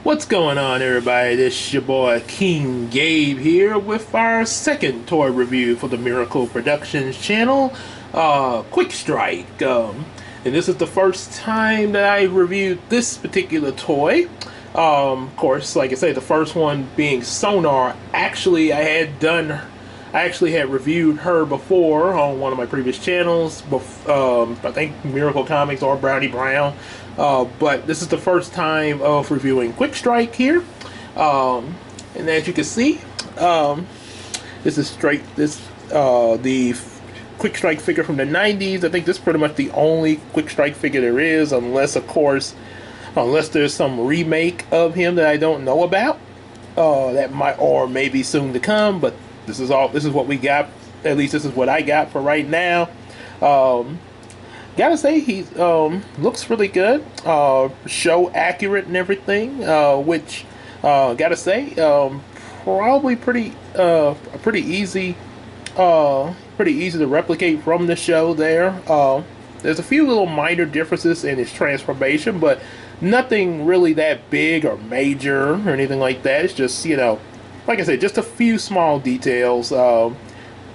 What's going on, everybody? This your boy King Gabe here with our second toy review for the Miracle Productions channel, Quickstrike. And this is the first time that I reviewed this particular toy. Of course, like I say, the first one being Sonar. Actually, I actually had reviewed her before on one of my previous channels. I think Miracle Comics or Brownie Brown. But this is the first time of reviewing Quickstrike here. And as you can see, this is the Quickstrike figure from the 90s. I think this is pretty much the only Quickstrike figure there is, unless there's some remake of him that I don't know about. That might, or maybe soon to come, but this is what we got. At least this is what I got for right now. Gotta say, he looks really good, show accurate and everything, which gotta say, probably pretty easy to replicate from the show there. There's a few little minor differences in his transformation, but nothing really that big or major or anything like that. It's just, like I said, just a few small details.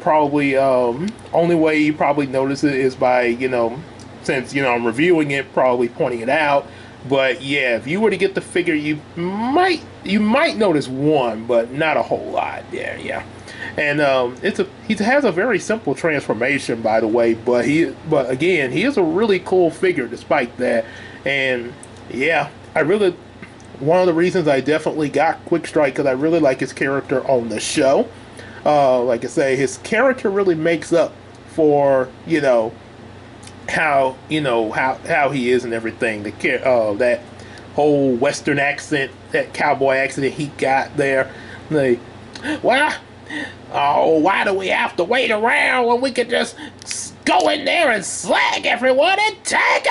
Probably only way you probably notice it is by, since I'm reviewing it, probably pointing it out. But yeah, if you were to get the figure, you might notice one, but not a whole lot. Yeah. And he has a very simple transformation, by the way, but again, he is a really cool figure despite that. And yeah, one of the reasons I definitely got Quickstrike, because I really like his character on the show. Like I say, his character really makes up for how he is and everything. That whole Western accent, that cowboy accent that he got there. Why do we have to wait around when we could just go in there and slag everyone and take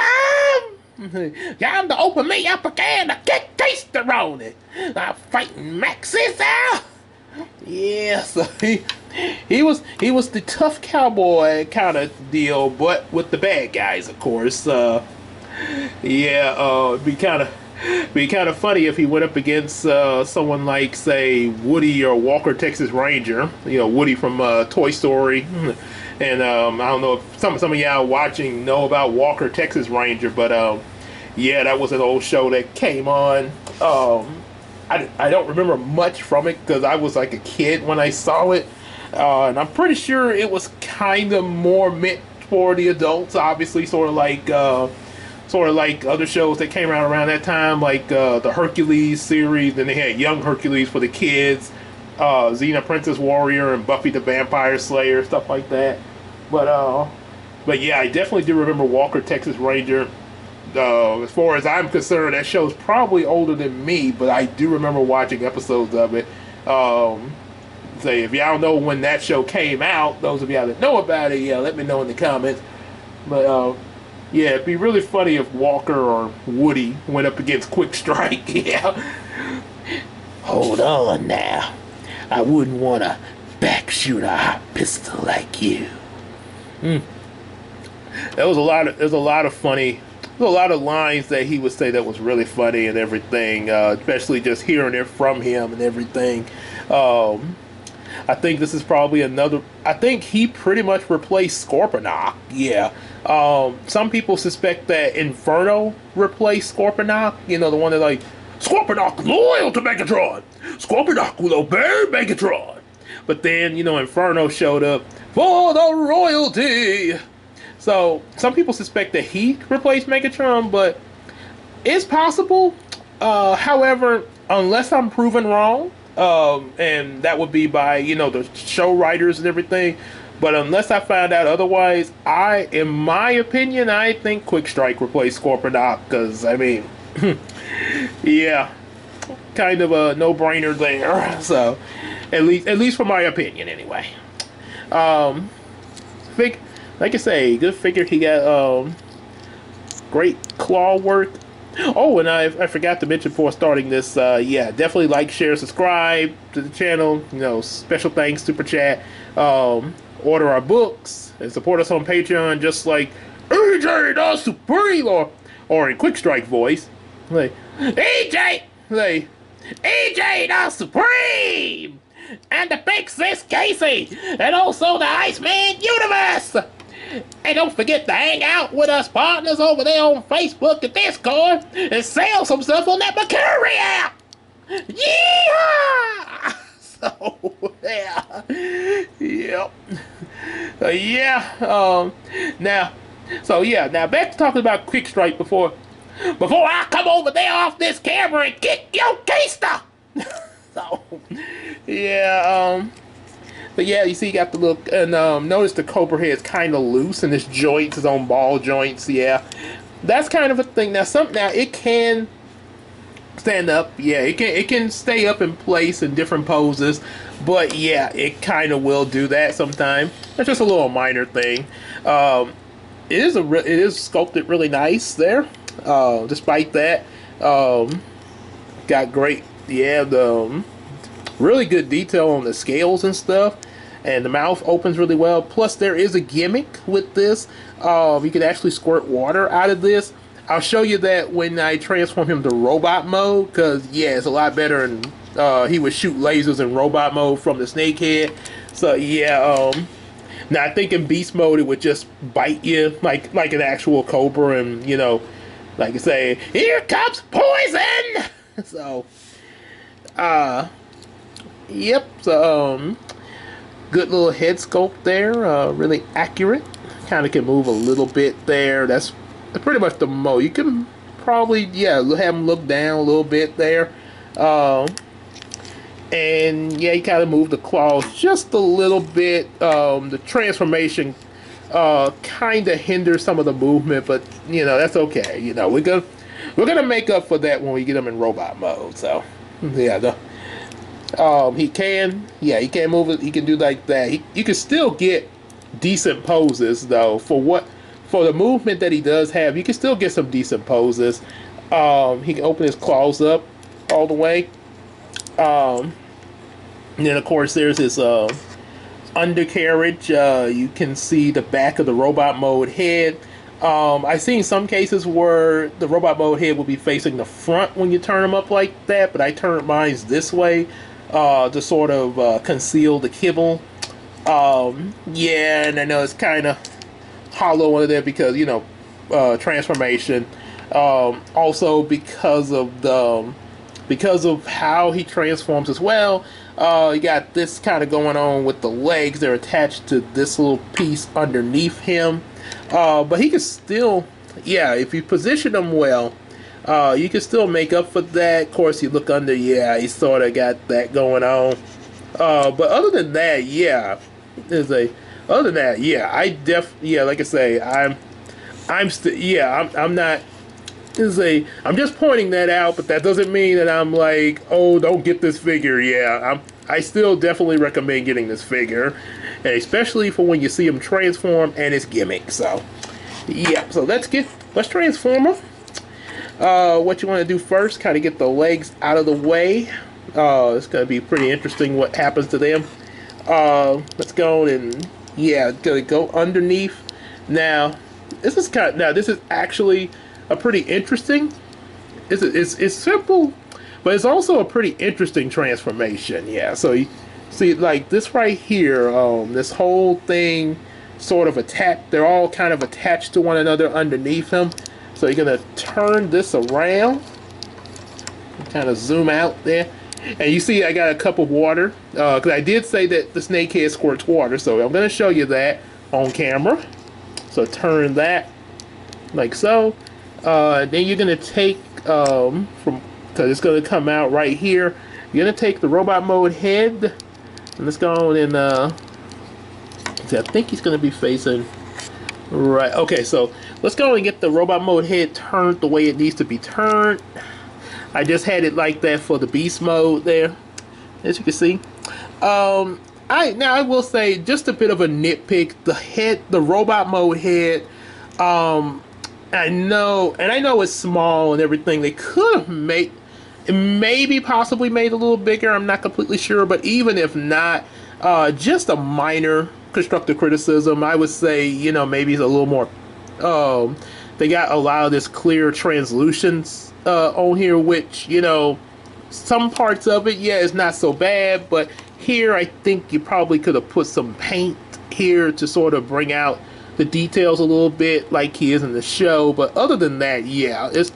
them? Time to open me up again to get keister on it. I'm fighting Maxis out. Yeah, so he was the tough cowboy kind of deal, but with the bad guys, of course. It'd be kind of funny if he went up against someone like, say, Woody or Walker Texas Ranger. Woody from Toy Story. And I don't know if some of y'all watching know about Walker Texas Ranger, but yeah, that was an old show that came on. I don't remember much from it because I was like a kid when I saw it, and I'm pretty sure it was kind of more meant for the adults. Obviously, sort of like other shows that came around that time, like the Hercules series. Then they had Young Hercules for the kids, Xena Princess Warrior, and Buffy the Vampire Slayer, stuff like that. But yeah, I definitely do remember Walker Texas Ranger. As far as I'm concerned, that show's probably older than me, but I do remember watching episodes of it. Say, if y'all know when that show came out, those of y'all that know about it, yeah, let me know in the comments. But yeah, it'd be really funny if Walker or Woody went up against Quickstrike. Yeah. Hold on now, I wouldn't want to backshoot a hot pistol like you. There's a lot of funny. There's a lot of lines that he would say that was really funny and everything, especially just hearing it from him and everything. I think this is probably I think he pretty much replaced Scorponok. Yeah. Some people suspect that Inferno replaced Scorponok. The one that like, Scorponok loyal to Megatron. Scorponok will obey Megatron. But then, Inferno showed up for the royalty. So, some people suspect that he replaced Megatron, but it's possible. However, unless I'm proven wrong, and that would be by, the show writers and everything, but unless I find out otherwise, in my opinion, I think Quickstrike replaced Scorponok, because, I mean, yeah, kind of a no-brainer there. So, at least for my opinion, anyway. Like I say, good figure. He got great claw work. Oh, and I forgot to mention before starting this, yeah, definitely like, share, subscribe to the channel. Special thanks, super chat. Order our books and support us on Patreon, just like AJ the Supreme, or in Quickstrike voice, like AJ say, EJ the Supreme! And the Big Sis Casey! And also the Iceman Universe! And don't forget to hang out with us partners over there on Facebook and Discord and sell some stuff on that Mercury app! Yeah! So, yeah. Yep. Now back to talking about Quickstrike before I come over there off this camera and kick your keister! So, yeah, but yeah, you see you got the look, and notice the Cobra head is kind of loose, and this joint is on ball joints, yeah. That's kind of a thing. Now, it can stand up, yeah, it can stay up in place in different poses, but yeah, it kind of will do that sometime. That's just a little minor thing. It is sculpted really nice there, despite that. Got great, yeah, the really good detail on the scales and stuff, and the mouth opens really well. Plus there is a gimmick with this. You can actually squirt water out of this. I'll show you that when I transform him to robot mode, because yeah, it's a lot better, and he would shoot lasers in robot mode from the snake head. So yeah, now I think in beast mode it would just bite you like an actual cobra, and you know, like I say, here comes poison. So yep, so good little head sculpt there, really accurate. Kind of can move a little bit there. That's pretty much the most. You can probably, yeah, have him look down a little bit there. And yeah, you kind of move the claws just a little bit. The transformation kind of hinders some of the movement, but you know, that's okay. You know, we're gonna make up for that when we get him in robot mode. So yeah, he can move it. He can do like that. You can still get decent poses though for the movement that he does have. You can still get some decent poses. He can open his claws up all the way. And then of course there's his undercarriage. You can see the back of the robot mode head. I've seen some cases where the robot mode head will be facing the front when you turn him up like that, but I turned mine this way to sort of conceal the kibble. Yeah, and I know it's kind of hollow under there because, you know, transformation. Also because of how he transforms as well. You got this kind of going on with the legs. They're attached to this little piece underneath him. But he can still, yeah, if you position him well, you can still make up for that. Of course, you look under, yeah, he sort of got that going on. But other than that, yeah, other than that, yeah, like I say, I'm not. I'm just pointing that out, but that doesn't mean that I'm like, oh, don't get this figure. Yeah, I still definitely recommend getting this figure, and especially for when you see him transform and his gimmick. So, yeah, so let's transform him. What you want to do first, kind of get the legs out of the way. It's going to be pretty interesting what happens to them. Let's go and, yeah, gonna go underneath. Now, this is actually a pretty interesting. It's simple, but it's also a pretty interesting transformation. Yeah, so you see, like this right here, this whole thing sort of attached. They're all kind of attached to one another underneath him. So you're gonna turn this around, kind of zoom out there. And you see I got a cup of water, because I did say that the snakehead squirts water, so I'm going to show you that on camera. So turn that, like so. Then you're going to take, because it's going to come out right here, you're going to take the robot mode head, and let's go on and, see, I think he's going to be facing, right, okay, so let's go and get the robot mode head turned the way it needs to be turned. I just had it like that for the beast mode there, as you can see. I will say just a bit of a nitpick. The robot mode head. I know it's small and everything. They could have possibly made a little bigger. I'm not completely sure, but even if not, just a minor constructive criticism. I would say, you know, maybe it's a little more. They got a lot of this clear translucence on here, which, you know, some parts of it, yeah, it's not so bad, but here I think you probably could have put some paint here to sort of bring out the details a little bit like he is in the show. But other than that, yeah, it's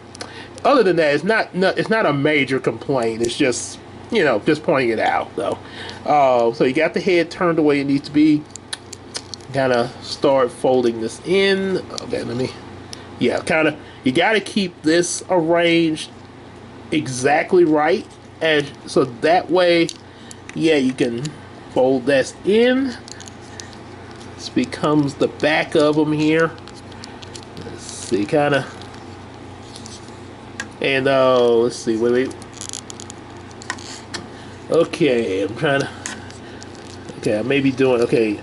not a major complaint. It's just, you know, just pointing it out though. So you got the head turned the way it needs to be. Kind of start folding this in. Okay, let me, yeah, kind of, you got to keep this arranged exactly right, and so that way, yeah, you can fold this in. This becomes the back of them here. Let's see, kind of, and let's see, wait. Okay, I'm trying to. Okay, I may be doing. Okay,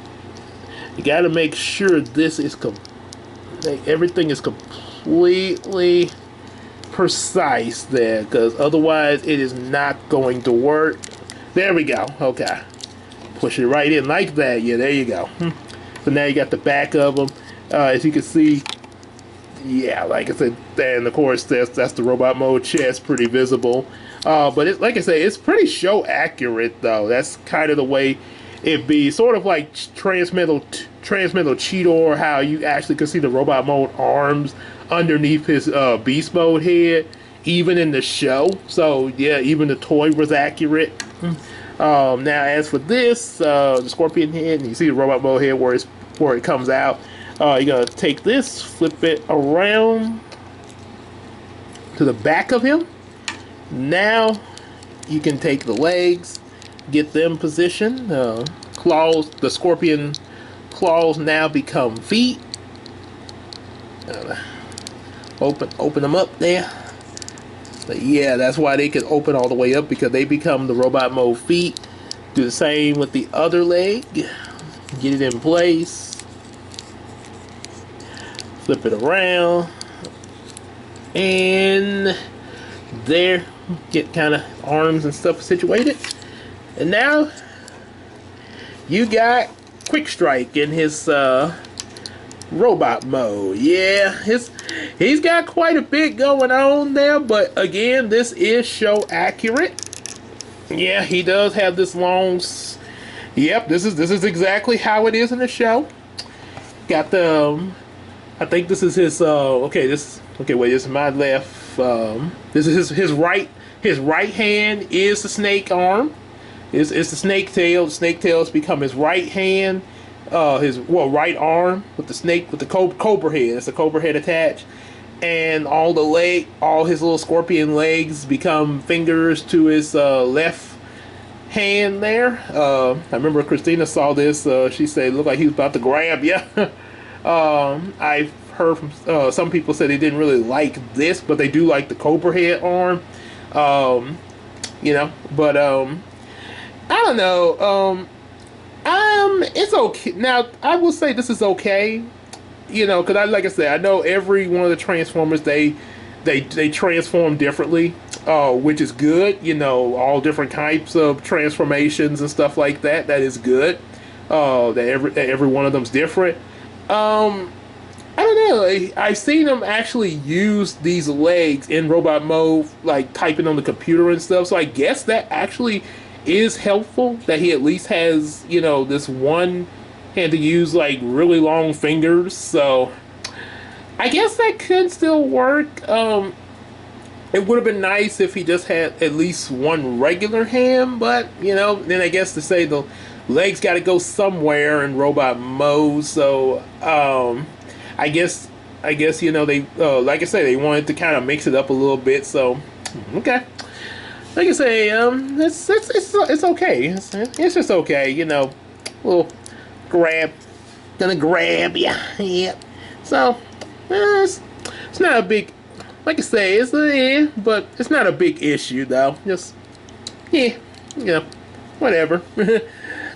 you got to make sure this is everything is completely precise there, because otherwise it is not going to work. There we go. Okay, push it right in like that. Yeah, there you go. So now you got the back of them. As you can see, yeah, like I said, and of course that's the robot mode chest, pretty visible. But it's, like I say, it's pretty show accurate though. That's kind of the way it be, sort of like Transmetal Cheetor, how you actually can see the robot mode arms underneath his beast mode head, even in the show. So yeah, even the toy was accurate. Now as for this, the scorpion head, and you see the robot mode head where it comes out. You're gonna take this, flip it around to the back of him. Now you can take the legs, get them positioned. Claws, the scorpion claws now become feet. Open them up there. So yeah, that's why they can open all the way up, because they become the robot mode feet. Do the same with the other leg. Get it in place. Flip it around. And there, get kind of arms and stuff situated. And now you got Quickstrike in his robot mode. Yeah, he's got quite a bit going on there, but again, this is show accurate. Yeah, he does have this long. Yep, this is exactly how it is in the show. Got the I think this is his okay, this is my left. This is his right. His right hand is the snake arm. It's the snake tail. The snake tail has become his right hand. His right arm with the snake, with the cobra head. It's a cobra head attached, and all his little scorpion legs become fingers to his left hand there. I remember Christina saw this. She said it looked like he was about to grab. Yeah. I've heard from some people said they didn't really like this, but they do like the cobra head arm. You know, but I don't know. It's okay. Now, I will say this is okay. You know, because like I said, I know every one of the Transformers, they transform differently, which is good. You know, all different types of transformations and stuff like that. That is good. That every one of them's different. I don't know. I've seen them actually use these legs in robot mode, like typing on the computer and stuff. So I guess that actually is helpful, that he at least has, you know, this one hand to use like really long fingers. So I guess that could still work. It would have been nice if he just had at least one regular hand, but you know, then I guess to say the legs got to go somewhere in robot mode. So I guess you know, they like I say, they wanted to kind of mix it up a little bit. So okay. Like I say, it's okay. It's just okay, you know. Little gonna grab ya. Yeah. So it's not a big, like I say, it's but it's not a big issue though. Just yeah, you know, whatever.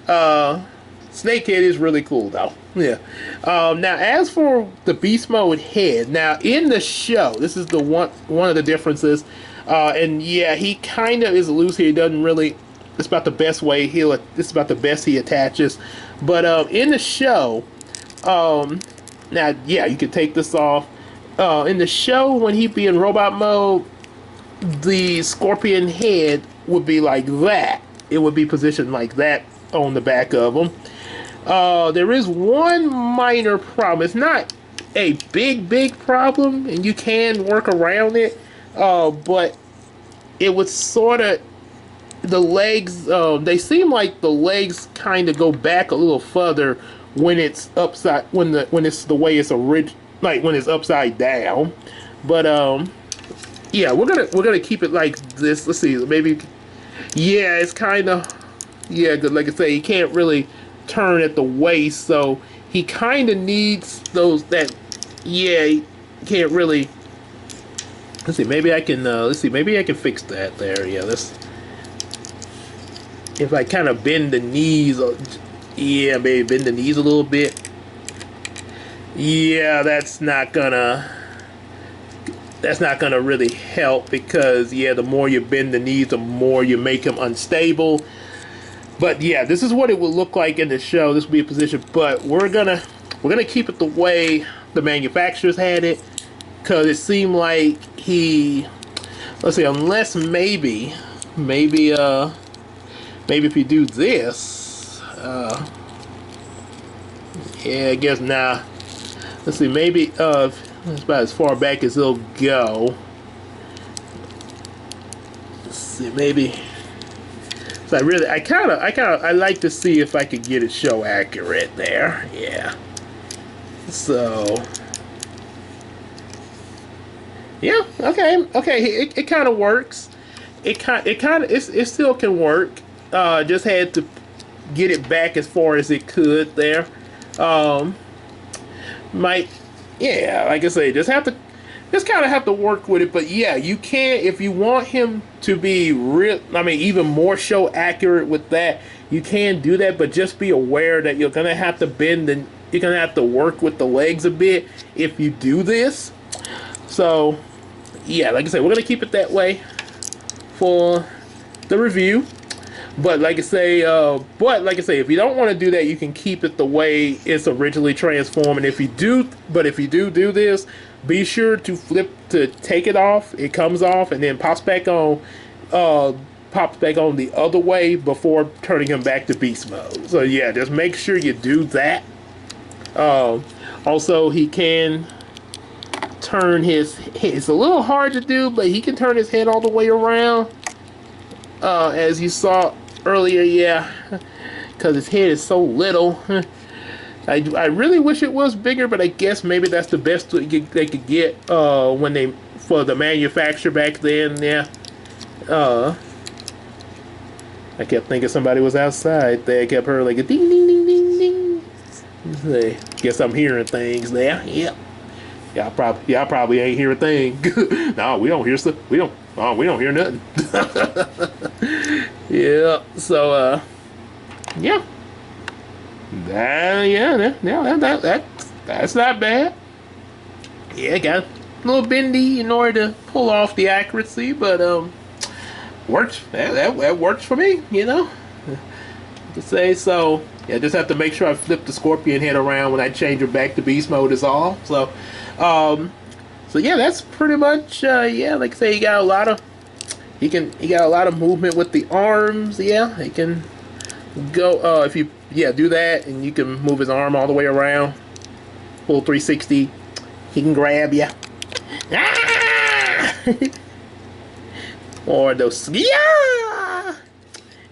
Snakehead is really cool though. Yeah. Now as for the beast mode head, now in the show, this is the one of the differences. And yeah, he kind of is loose here. He doesn't really. It's about the best way It's about the best he attaches. But in the show, now yeah, you can take this off. In the show, when he be in robot mode, the scorpion head would be like that. It would be positioned like that on the back of them. There is one minor problem. It's not a big problem, and you can work around it. But it would sort of, the legs, they seem like the legs kind of go back a little further when it's upside, when it's the way it's like when it's upside down. But yeah, we're gonna keep it like this. Let's see, maybe, yeah, it's kind of, yeah, good. Like I say, he can't really turn at the waist, so he kind of needs those, that, yeah, he can't really. Let's see, maybe I can, let's see, maybe I can fix that there. Yeah, let's, if I kind of bend the knees, yeah, maybe bend the knees a little bit. Yeah, that's not gonna really help, because, yeah, the more you bend the knees, the more you make him unstable. But yeah, this is what it will look like in the show. This will be a position, but we're gonna keep it the way the manufacturers had it, because it seemed like he, let's see, unless maybe if you do this, yeah, I guess nah. Let's see, maybe that's about as far back as it'll go. Let's see, maybe. So I like to see if I could get it show accurate there. Yeah. So. Yeah. Okay. It kind of works. It still can work. Just had to get it back as far as it could there. Yeah, like I say, just kind of have to work with it. But yeah, you can, if you want him to be real, I mean, even more show accurate with that, you can do that. But just be aware that you're gonna have to bend and you're gonna have to work with the legs a bit if you do this. So yeah, like I said, we're gonna keep it that way for the review. But like I say, if you don't want to do that, you can keep it the way it's originally transformed. And if you do this, be sure to take it off. It comes off and then pops back on the other way before turning him back to beast mode. So yeah, just make sure you do that. Also, he can turn his head. It's a little hard to do, but he can turn his head all the way around. As you saw earlier, yeah, because his head is so little. I really wish it was bigger, but I guess maybe that's the best they could get for the manufacturer back then. Yeah. I kept thinking somebody was outside there. I kept hearing like a ding ding ding ding ding. Guess I'm hearing things there. Yep. Y'all probably ain't hear a thing. No, we don't hear stuff. We don't hear nothing. Yeah. So yeah. That's not bad. Yeah, got a little bendy in order to pull off the accuracy, but works. That works for me, you know. To say so. Yeah, just have to make sure I flip the scorpion head around when I change it back to beast mode is all. So so yeah, that's pretty much yeah, like I say, he got a lot of movement with the arms. Yeah, he can go if you do that, and you can move his arm all the way around, full 360. He can grab you. Ah! Or those, yeah,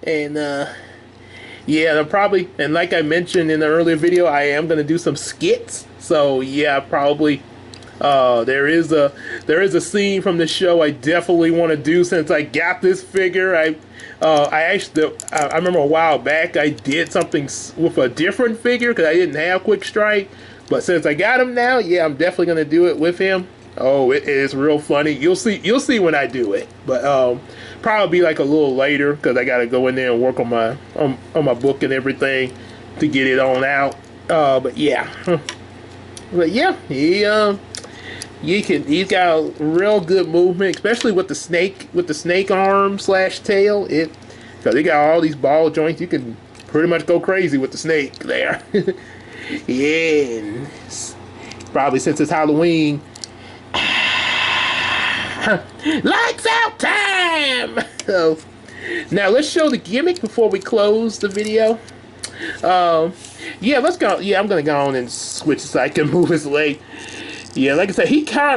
and yeah, they'll probably, and like I mentioned in the earlier video, I am gonna do some skits. So yeah, probably there is a scene from the show I definitely want to do since I got this figure. I remember a while back I did something with a different figure because I didn't have Quickstrike, but since I got him now, yeah, I'm definitely gonna do it with him. Oh, it is real funny. You'll see when I do it, but probably like a little later because I gotta go in there and work on my book and everything to get it on out. But yeah, he's got real good movement, especially with the snake arm / tail. Because he got all these ball joints, you can pretty much go crazy with the snake there. Yeah, probably since it's Halloween. Lights out time! So, now let's show the gimmick before we close the video. Yeah, let's go. Yeah, I'm gonna go on and switch so I can move his leg. Yeah, like I said,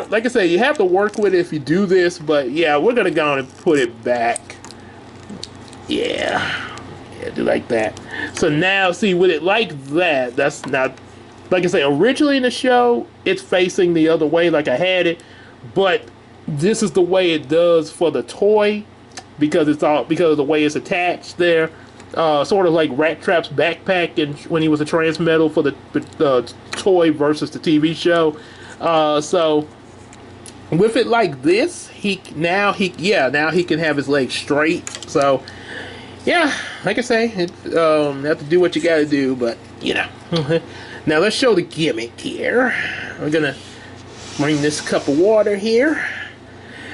like I said, you have to work with it if you do this, but yeah, we're gonna go on and put it back. Yeah, do like that. So now, see, with it like that, that's not, like I say, originally in the show, it's facing the other way like I had it, but this is the way it does for the toy, because of the way it's attached there. Sort of like Rat Trap's backpack when he was a Transmetal for the toy versus the TV show. So with it like this, now he can have his legs straight. So yeah, like I say, have to do what you gotta do, but you know. Now let's show the gimmick here. We're gonna bring this cup of water here,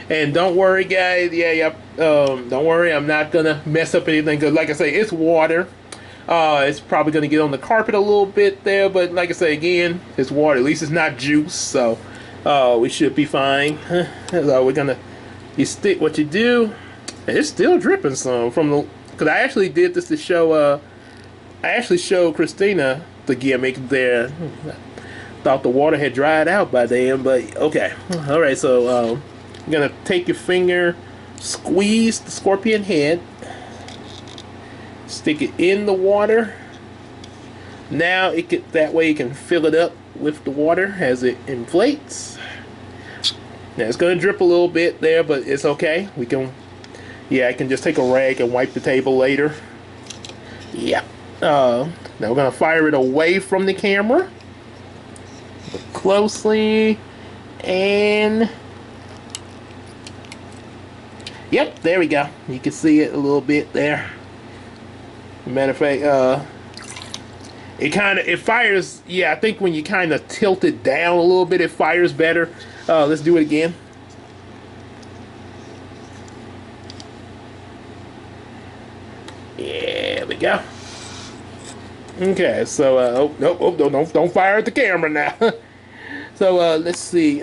and don't worry, guys. Don't worry, I'm not gonna mess up anything, because like I say, it's water. It's probably gonna get on the carpet a little bit there, but like I say again, it's water. At least it's not juice, so we should be fine. So you stick what you do, and it's still dripping some from the. Because I actually did this to show. I actually showed Christina the gimmick there. Thought the water had dried out by then, but okay. All right, so you're gonna take your finger, squeeze the scorpion head, stick it in the water. Now that way you can fill it up with the water as it inflates. Now it's gonna drip a little bit there, but it's okay. I can just take a rag and wipe the table later. Yeah. Now we're gonna fire it away from the camera. Look closely, and yep, there we go. You can see it a little bit there. Matter of fact, it fires. Yeah, I think when you kind of tilt it down a little bit, it fires better. Let's do it again. There we go. Okay, so don't fire at the camera now. So let's see.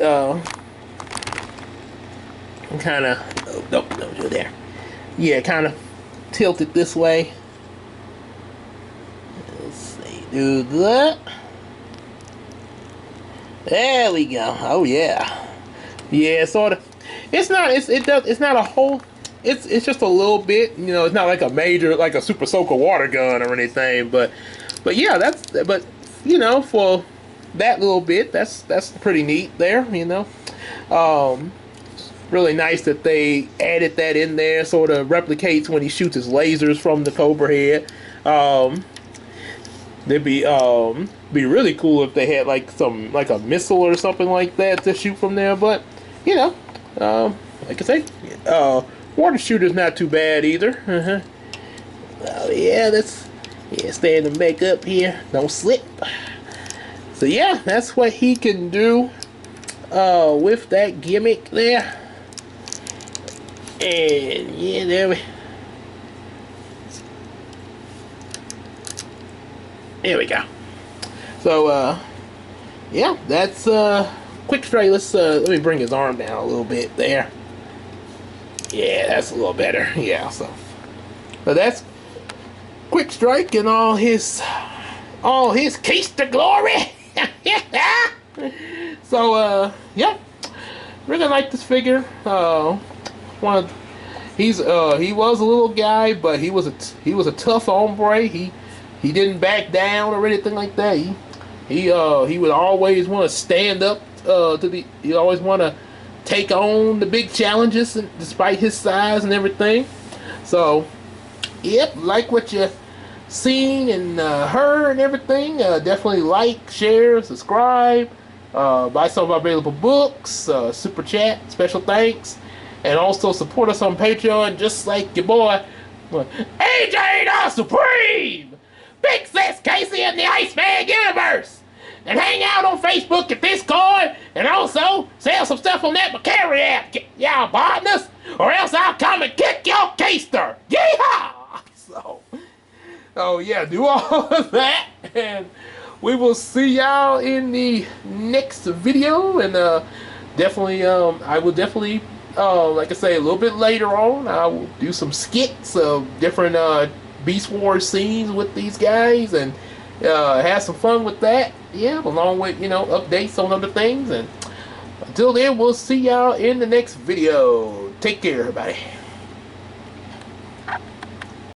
Kind of don't do it there. Yeah, kind of tilt it this way. Let's see, do that. There we go. Oh yeah, yeah, sort of. It's not. It's not a whole. It's just a little bit. You know, it's not like a major, like a super soaker water gun or anything. But yeah, but you know, for that little bit, that's pretty neat there. You know, really nice that they added that in there. Sort of replicates when he shoots his lasers from the Cobra head. It'd be really cool if they had like a missile or something like that to shoot from there. But you know, like I say, water shooter's not too bad either. Oh yeah, stay in the makeup here, don't slip. So yeah, that's what he can do with that gimmick there. And yeah, there we go. So yeah, that's Quickstrike. Let me bring his arm down a little bit there. Yeah, that's a little better. Yeah, so that's Quickstrike and all his keister glory. So yeah, really like this figure. He was a little guy, but he was a tough hombre. He didn't back down or anything like that. He would always want to stand up he always want to take on the big challenges, despite his size and everything. So yep, like what you seen and heard and everything. Definitely like, share, subscribe, buy some of our available books, super chat, special thanks, and also support us on Patreon, just like your boy AJ the Supreme, Big Sis Casey in the Iceman universe. And hang out on Facebook and Discord, and also sell some stuff on that McCary app, y'all partners, or else I'll come and kick your keister. Yeehaw! So, oh yeah, do all of that, and we will see y'all in the next video. And definitely, I will definitely like I say, a little bit later on, I will do some skits of different Beastwars scenes with these guys and have some fun with that. Yeah, along with, you know, updates on other things. And until then, we'll see y'all in the next video. Take care, everybody.